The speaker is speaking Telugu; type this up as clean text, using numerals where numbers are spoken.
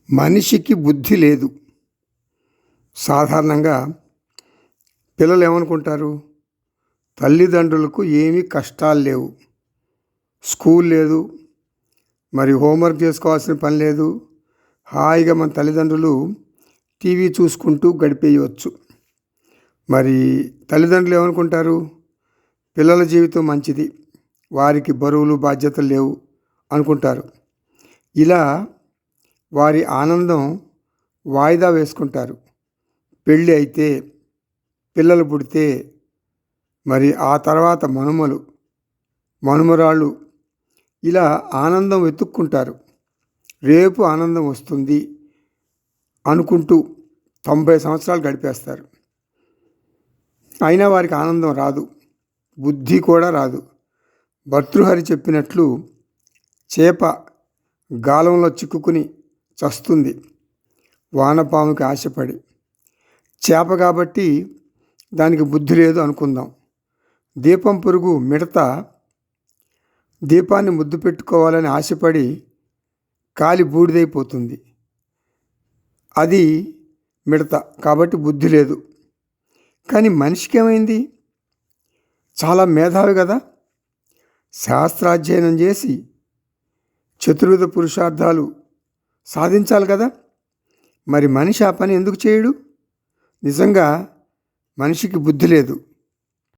మనిషికి బుద్ధి లేదు. సాధారణంగా పిల్లలు ఏమనుకుంటారు, తల్లిదండ్రులకు ఏమీ కష్టాలు లేవు, స్కూల్ లేదు, మరి హోంవర్క్ చేసుకోవాల్సిన పని లేదు, హాయిగా మన తల్లిదండ్రులు టీవీ చూసుకుంటూ గడిపేయవచ్చు. మరి తల్లిదండ్రులు ఏమనుకుంటారు, పిల్లల జీవితం మంచిది, వారికి బరువులు బాధ్యతలు లేవు అనుకుంటారు. ఇలా వారి ఆనందం వాయిదా వేసుకుంటారు. పెళ్ళి అయితే, పిల్లలు పుడితే, మరి ఆ తర్వాత మనుమరాళ్ళు ఇలా ఆనందం వెతుక్కుంటారు. రేపు ఆనందం వస్తుంది అనుకుంటూ 90 సంవత్సరాలు గడిపేస్తారు. అయినా వారికి ఆనందం రాదు, బుద్ధి కూడా రాదు. భర్తృహరి చెప్పినట్లు చేప గాలంలో చిక్కుకుని చస్తుంది వానపాముకి ఆశపడి. చేప కాబట్టి దానికి బుద్ధి లేదు అనుకుందాం. దీపం పురుగు మిడత దీపాన్ని ముద్దు పెట్టుకోవాలని ఆశపడి కాలి బూడిదైపోతుంది. అది మిడత కాబట్టి బుద్ధి లేదు. కానీ మనిషికి ఏమైంది? చాలా మేధావి కదా, శాస్త్రాధ్యయనం చేసి చతుర్విధ పురుషార్థాలు సాధించాలి కదా. మరి మనిషి ఆ పని ఎందుకు చేయడు? నిజంగా మనిషికి బుద్ధి లేదు.